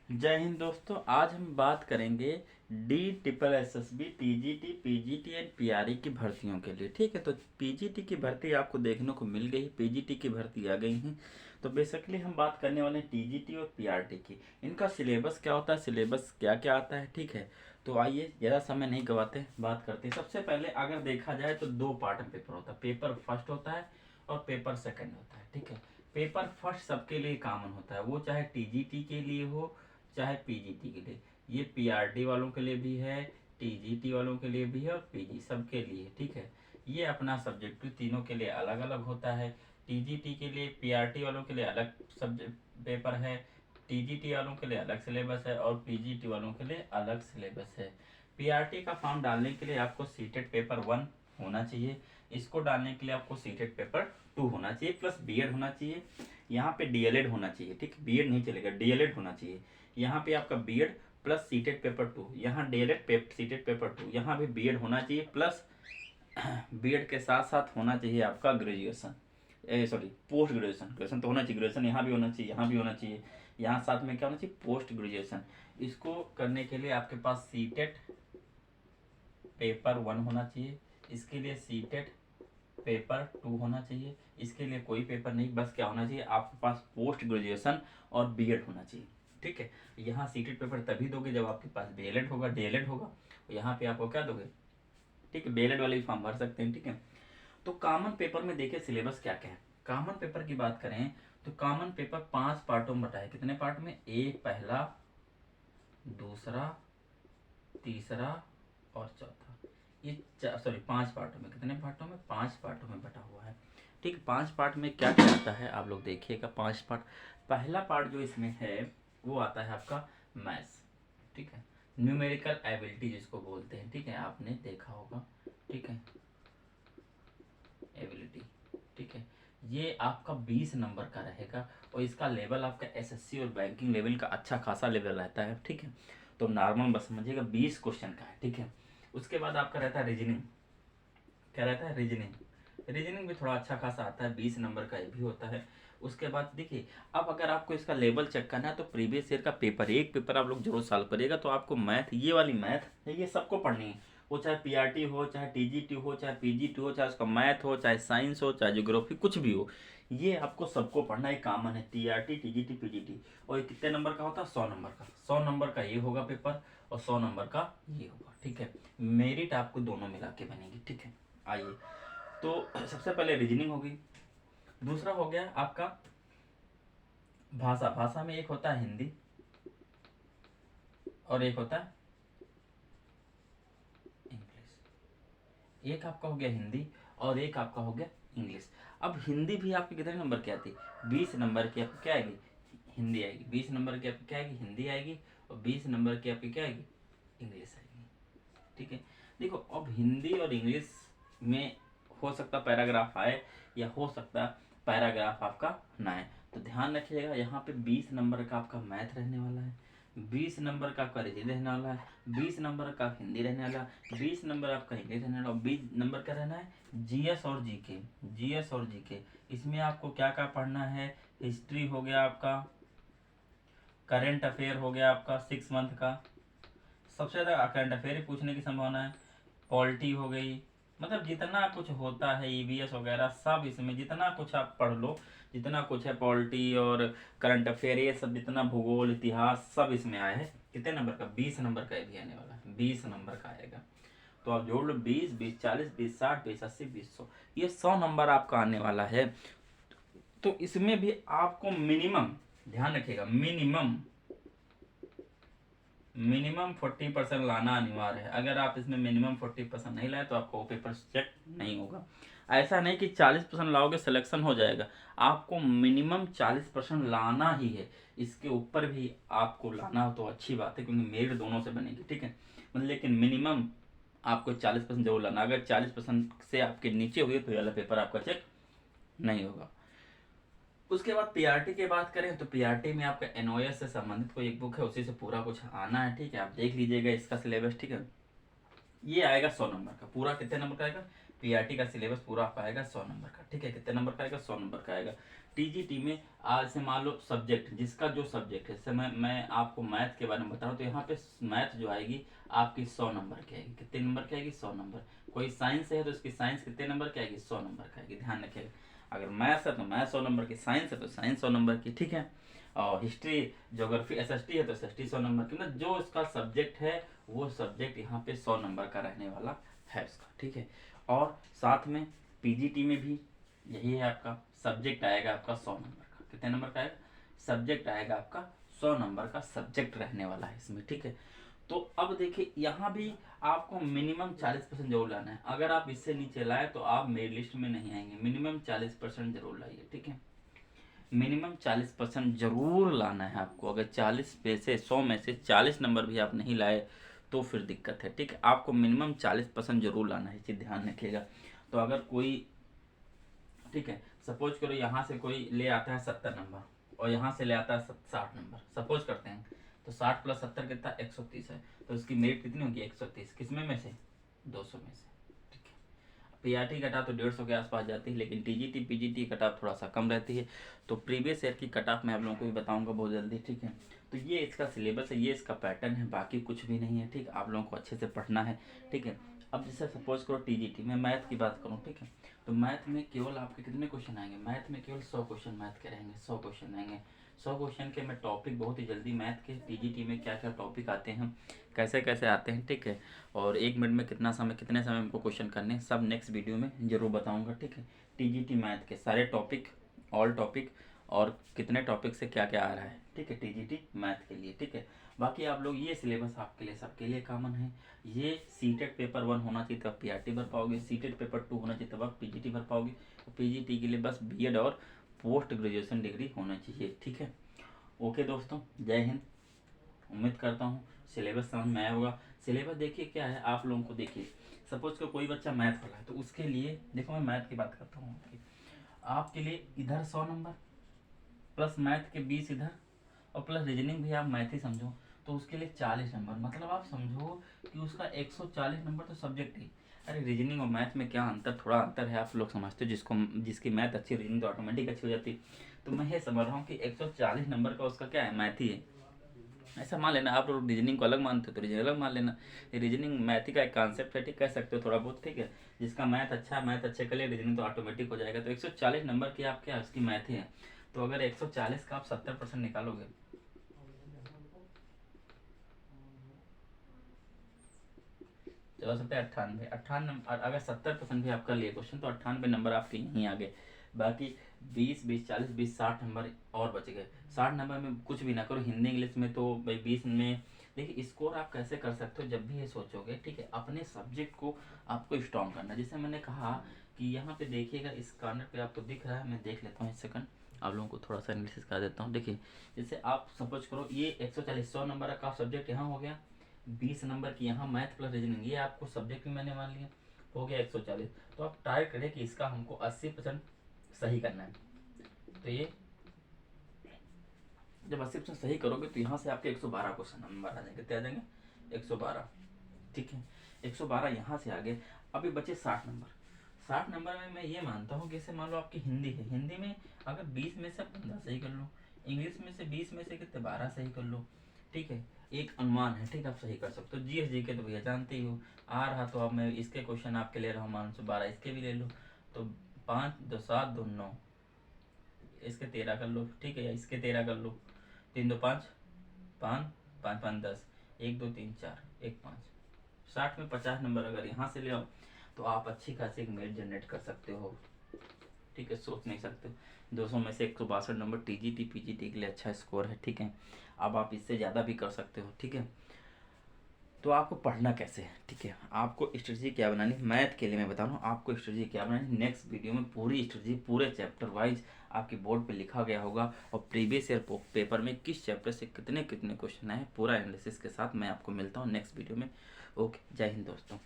जय हिंद दोस्तों। आज हम बात करेंगे D triple S S B TGT PGT and PRT की भर्तियों के लिए। ठीक है, तो पीजीटी की भर्ती आपको देखने को मिल गई, पीजीटी की भर्ती आ गई हैं। तो बेसिकली हम बात करने वाले हैं टीजीटी और पीआरटी की। इनका सिलेबस क्या होता है, सिलेबस क्या क्या आता है। ठीक है, तो आइए ज़्यादा समय नहीं गवाते, बात करते हैं। सबसे पहले अगर देखा जाए तो दो पार्ट में पेपर होता है, पेपर फर्स्ट होता है और पेपर सेकेंड होता है। ठीक है, पेपर फर्स्ट सबके लिए कॉमन होता है, वो चाहे टीजीटी के लिए हो चाहे पीजीटी के लिए। ये पीआरटी वालों के लिए भी है, टीजीटी वालों के लिए भी है और पीजी सबके लिए। ठीक है, ये अपना सब्जेक्टिव तीनों के लिए अलग अलग होता है। टीजीटी के लिए पीआरटी वालों के लिए अलग सब्जेक्ट पेपर है, टीजीटी वालों के लिए अलग सिलेबस है और पीजीटी वालों के लिए अलग सिलेबस है। पीआरटी का फॉर्म डालने के लिए आपको सीटेट पेपर 1 होना चाहिए, इसको डालने के लिए आपको सीटेट पेपर 2 होना चाहिए प्लस बीएड होना चाहिए। यहाँ पे डीएलएड होना चाहिए। ठीक, बीएड नहीं चलेगा, डीएलएड होना चाहिए। यहाँ पे आपका बीएड प्लस सीटेट पेपर 2, यहाँ डीएलएड सीटेट पेपर 2, यहाँ भी बीएड होना चाहिए प्लस बीएड के साथ साथ होना चाहिए आपका graduation, sorry post graduation. Graduation तो होना चाहिए, ग्रेजुएशन यहाँ भी होना चाहिए, यहाँ भी होना चाहिए। यहाँ साथ में क्या होना चाहिए, पोस्ट ग्रेजुएशन। इसको करने के लिए आपके पास सीटेट पेपर 1 होना चाहिए, इसके लिए सीटेट पेपर 2 होना चाहिए, इसके लिए कोई पेपर नहीं, बस क्या होना चाहिए आपके पास पोस्ट ग्रेजुएशन और बीएड होना चाहिए। ठीक है, यहाँ सीटेट पेपर तभी दोगे जब आपके पास बीएलएड होगा, डीएलएड होगा। यहाँ पे आपको क्या दोगे, ठीक है, बीएलएड वाले भी फॉर्म भर सकते हैं। ठीक है, तो कॉमन पेपर में देखिए सिलेबस क्या क्या है। कॉमन पेपर की बात करें तो कॉमन पेपर 5 पार्टों में बटा है। कितने पार्ट में, एक पहला, दूसरा, तीसरा और चौथा। ये सॉरी 5 पार्टों में, कितने पार्टों में, 5 पार्टों में बटा हुआ है। ठीक, 5 पार्ट में क्या क्या आता है आप लोग देखिएगा। 5 पार्ट, पहला पार्ट जो इसमें है वो आता है आपका मैथ्स। ठीक है, न्यूमेरिकल एबिलिटी जिसको बोलते हैं। ठीक है, आपने देखा होगा। ठीक है, एबिलिटी। ठीक है, ये आपका 20 नंबर का रहेगा और इसका लेवल आपका एसएससी और बैंकिंग लेवल का अच्छा खासा लेवल रहता है। ठीक है, तो नॉर्मल बस समझिएगा 20 क्वेश्चन का है। ठीक है, उसके बाद आपका रहता है रीजनिंग। क्या रहता है, रीजनिंग। रीजनिंग भी थोड़ा अच्छा खासा आता है, 20 नंबर का ये भी होता है। उसके बाद देखिए, अब अगर आपको इसका लेवल चेक करना है तो प्रीवियस ईयर का पेपर, एक पेपर आप लोग जरूर सॉल्व करिएगा। तो आपको मैथ, ये वाली मैथ ये सबको पढ़नी है, वो चाहे पीआरटी हो, चाहे टीजीटी हो, चाहे पीजीटी हो, चाहे उसका मैथ हो, चाहे साइंस हो, चाहे ज्योग्राफी, कुछ भी हो, ये आपको सबको पढ़ना है। कॉमन है टीआरटी टीजीटी पीजीटी। और ये कितने नंबर का होता है, 100 नंबर का। 100 नंबर का ये होगा पेपर और 100 नंबर का ये होगा। ठीक है, मेरिट आपको दोनों मिला के बनेगी। ठीक है, आइए, तो सबसे पहले रीजनिंग होगी, दूसरा हो गया आपका भाषा। भाषा में एक होता है हिंदी और एक होता है इंग्लिश। एक आपका हो गया हिंदी और एक आपका हो गया इंग्लिश। अब हिंदी भी आपके कितने नंबर की आती है, 20 नंबर की आपकी क्या आएगी, हिंदी आएगी। 20 नंबर की आपकी क्या आएगी, हिंदी आएगी और 20 नंबर की आपकी क्या आएगी, इंग्लिश आएगी। ठीक है, देखो अब हिंदी और इंग्लिश में हो सकता पैराग्राफ आए या हो सकता पैराग्राफ आपका ना आए। तो ध्यान रखिएगा, यहाँ पे 20 नंबर का आपका मैथ रहने वाला है, 20 नंबर का आपका रीजनिंग रहने वाला है, 20 नंबर का हिंदी रहने वाला है, 20 नंबर आपका इंग्लिश रहने वाला है और 20 नंबर का रहना है जीएस और जीके। जीएस और जीके, इसमें आपको क्या क्या पढ़ना है, हिस्ट्री हो गया आपका, करेंट अफेयर हो गया आपका 6 मंथ का, सबसे ज़्यादा करंट अफेयर ही पूछने की संभावना है। पॉलिटी हो गई, मतलब जितना कुछ होता है ईवीएस वगैरह सब इसमें, जितना कुछ आप पढ़ लो, जितना कुछ है पॉलिटी और करंट अफेयर, ये सब जितना भूगोल इतिहास सब इसमें आया है। कितने नंबर का, 20 नंबर का ये भी आने वाला है, 20 नंबर का आएगा। तो आप जोड़ लो 20, 20 40, 20 60, 20 80, 20 100, ये 100 नंबर आपका आने वाला है। तो इसमें भी आपको मिनिमम, ध्यान रखिएगा, मिनिमम 40% लाना अनिवार्य है। अगर आप इसमें मिनिमम 40% नहीं लाए तो आपका वो पेपर चेक नहीं होगा। ऐसा नहीं कि 40% लाओगे सिलेक्शन हो जाएगा, आपको मिनिमम 40% लाना ही है। इसके ऊपर भी आपको लाना हो तो अच्छी बात है, क्योंकि मेरिट दोनों से बनेगी। ठीक है, मतलब लेकिन मिनिमम आपको 40% जरूर लाना। अगर 40% से आपके नीचे हुई तो वाला पेपर आपका चेक नहीं होगा। उसके बाद पीआरटी की बात करें तो पीआरटी में आपका एनओएस से संबंधित कोई एक बुक है, उसी से पूरा कुछ आना है। ठीक है, आप देख लीजिएगा इसका सिलेबस। ठीक है, ये आएगा 100 नंबर का, पूरा कितने नंबर का आएगा, पीआरटी का सिलेबस पूरा आपका आएगा 100 नंबर का, ठीक है। कितने नंबर का आएगा? 100 नंबर का आएगा। टीजीटी में आज से मान लो सब्जेक्ट, जिसका जो सब्जेक्ट है, जैसे मैं आपको मैथ के बारे में बता रहा हूँ, तो यहाँ पे मैथ जो आएगी आपकी 100 नंबर की आएगी। कितने नंबर की आएगी? 100 नंबर। कोई साइंस है तो इसकी साइंस कितने नंबर की आएगी? 100 नंबर की आएगी, ध्यान रखिएगा। अगर मैथ्स है तो मैथ्स 100 नंबर की, साइंस है तो साइंस 100 नंबर की, ठीक है। और हिस्ट्री, ज्योग्राफी, एसएसटी है तो एसएसटी 100 नंबर की, मतलब जो इसका सब्जेक्ट है वो सब्जेक्ट यहाँ पे 100 नंबर का रहने वाला है इसका, ठीक है। और साथ में पीजीटी में भी यही है, आपका सब्जेक्ट आएगा आपका 100 नंबर का। कितने नंबर का आएगा? सब्जेक्ट आएगा आपका 100 नंबर का सब्जेक्ट रहने वाला है इसमें, ठीक है। तो अब देखिए यहाँ भी आपको मिनिमम 40% जरूर लाना है। अगर आप इससे नीचे लाए तो आप मेरी लिस्ट में नहीं आएंगे। मिनिमम 40% जरूर लाइए, ठीक है। मिनिमम 40% जरूर लाना है आपको। अगर 40 में से 100 में से 40 नंबर भी आप नहीं लाए तो फिर दिक्कत है, ठीक है। आपको मिनिमम 40% जरूर लाना है, चीज़ ध्यान रखिएगा। तो अगर कोई, ठीक है, सपोज करो यहाँ से कोई ले आता है 70 नंबर और यहाँ से ले आता है 60 नंबर, सपोज करते हैं, तो 60 प्लस 70 कितना? 130 है। तो इसकी मेरिट कितनी होगी? 130। किसमें में से? 200 में से, ठीक है। पीआरटी कट ऑफ तो 150 के आसपास जाती है, लेकिन टीजीटी पीजीटी कट ऑफ थोड़ा सा कम रहती है। तो प्रीवियस ईयर की कट ऑफ मैं आप लोगों को भी बताऊंगा बहुत जल्दी, ठीक है। तो ये इसका सिलेबस है, ये इसका पैटर्न है, बाकी कुछ भी नहीं है, ठीक। आप लोगों को अच्छे से पढ़ना है, ठीक है। अब जैसे सपोज करो टीजीटी में मैथ की बात करूँ, ठीक है, तो मैथ में केवल आपके कितने क्वेश्चन आएंगे? मैथ में केवल 100 क्वेश्चन मैथ के रहेंगे, 100 क्वेश्चन आएंगे। 100 क्वेश्चन के मैं टॉपिक बहुत ही जल्दी, मैथ के टीजीटी में क्या क्या टॉपिक आते हैं, कैसे कैसे आते हैं, ठीक है। और 1 मिनट में कितना समय, कितने समय हमको क्वेश्चन करने हैं, सब नेक्स्ट वीडियो में जरूर बताऊंगा, ठीक है। टीजीटी मैथ के सारे टॉपिक, ऑल टॉपिक, और कितने टॉपिक से क्या क्या आ रहा है, ठीक है, टीजीटी मैथ के लिए, ठीक है। बाकी आप लोग ये सिलेबस आपके लिए सबके लिए कॉमन है। ये सीटेट पेपर 1 होना चाहिए तब पीआरटी भर पाओगे, सीटेट पेपर 2 होना चाहिए तब आप पीजीटी भर पाओगे। पीजीटी के लिए बस बीएड और पोस्ट ग्रेजुएशन डिग्री होना चाहिए, ठीक है। ओके दोस्तों, जय हिंद। उम्मीद करता हूँ सिलेबस समझ में आया होगा। सिलेबस देखिए क्या है आप लोगों को, देखिए सपोज को कोई बच्चा मैथ वाला है तो उसके लिए देखो, मैं मैथ की बात करता हूँ, आपके लिए इधर 100 नंबर प्लस मैथ के 20 इधर, और प्लस रीजनिंग भी आप मैथ ही समझो तो उसके लिए 40 नंबर। मतलब आप समझो कि उसका 140 नंबर तो सब्जेक्ट ही। अरे रीजनिंग और मैथ में क्या अंतर, थोड़ा अंतर है, आप लोग समझते हो। जिसकी मैथ अच्छी, रीजनिंग तो ऑटोमेटिक अच्छी हो जाती है। तो मैं ये समझ रहा हूँ कि 140 नंबर का उसका क्या है? मैथ ही है। ऐसा मान लेना। आप लोग रीजनिंग को अलग मानते हो तो रीजनिंग अलग मान लेना। रीजनिंग मैथ का एक कॉन्सेप्ट है, ठीक, कह सकते हो थोड़ा बहुत, ठीक है। जिसका मैथ अच्छा, मैथ अच्छे कर लिए, रीजनिंग तो ऑटोमेटिक हो जाएगा। तो 140 नंबर की आप क्या, उसकी मैथ ही है। तो अगर 140 का आप 70% निकालोगे, चलो सकते हैं 98, 98 अगर 70% भी आप कर लिए क्वेश्चन तो 98 नंबर आपके यहीं आ गए। बाकी 20 20 40 20 60 नंबर और बच गए। 60 नंबर में कुछ भी ना करो, हिंदी इंग्लिश में तो भाई 20 में। देखिए स्कोर आप कैसे कर सकते हो, जब भी ये सोचोगे, ठीक है, अपने सब्जेक्ट को आपको स्ट्रॉन्ग करना। जैसे मैंने कहा कि यहाँ पे देखिएगा, इस कॉर्नर पे आपको दिख रहा है, मैं देख लेता हूँ एक सेकंड, आप लोगों को थोड़ा सा एनालिसिस कर देता हूँ। देखिए जैसे आप सपोज करो ये 140 100 नंबर का सब्जेक्ट यहाँ हो गया, 20 नंबर की यहाँ मैथ प्लस रीजनिंग, ये आपको सब्जेक्ट भी मैंने मान लिया, हो गया 140। तो आप ट्राई करें कि इसका हमको 80% सही करना है। तो ये जब 80% सही करोगे तो यहाँ से आपके 112 क्वेश्चन नंबर आ जाएंगे। कितने आ जाएंगे? 112, ठीक है। 112 यहाँ से आगे। अभी बचे 60 नंबर। 60 नंबर में मैं ये मानता हूँ कि जैसे मान लो आपकी हिंदी है, हिंदी में अगर 20 में से 15 सही कर लो, इंग्लिश में से 20 में से कितने 12 सही कर लो, ठीक है। एक अनुमान है, ठीक, आप सही कर सकते हो। जीएस जी के तो भैया जानते ही हो, आ रहा तो अब मैं इसके क्वेश्चन आपके ले रहा हूँ, मान 12 इसके भी ले लो। तो 5 2 7 2 9, इसके 13 कर लो, ठीक है, या इसके 13 कर लो। 3 2 5 5 5 5 10, 1 2 3 4 1 5, 60 में 50 नंबर अगर यहाँ से ले आओ तो आप अच्छी खासी एक मेरिट जनरेट कर सकते हो, ठीक है। सोच नहीं सकते 200 में से 162 नंबर टीजीटी पीजीटी के लिए अच्छा स्कोर है, ठीक है। अब आप इससे ज़्यादा भी कर सकते हो, ठीक है। तो आपको पढ़ना कैसे है, ठीक है, आपको स्ट्रेटजी क्या बनानी, मैथ के लिए मैं बता रहा हूँ आपको स्ट्रेटजी क्या बनानी। नेक्स्ट वीडियो में पूरी स्ट्रेटजी पूरे चैप्टर वाइज आपके बोर्ड पे लिखा गया होगा, और प्रीवियस ईयर पेपर में किस चैप्टर से कितने कितने क्वेश्चन आए पूरा एनालिसिस के साथ मैं आपको मिलता हूँ नेक्स्ट वीडियो में। ओके, जय हिंद दोस्तों।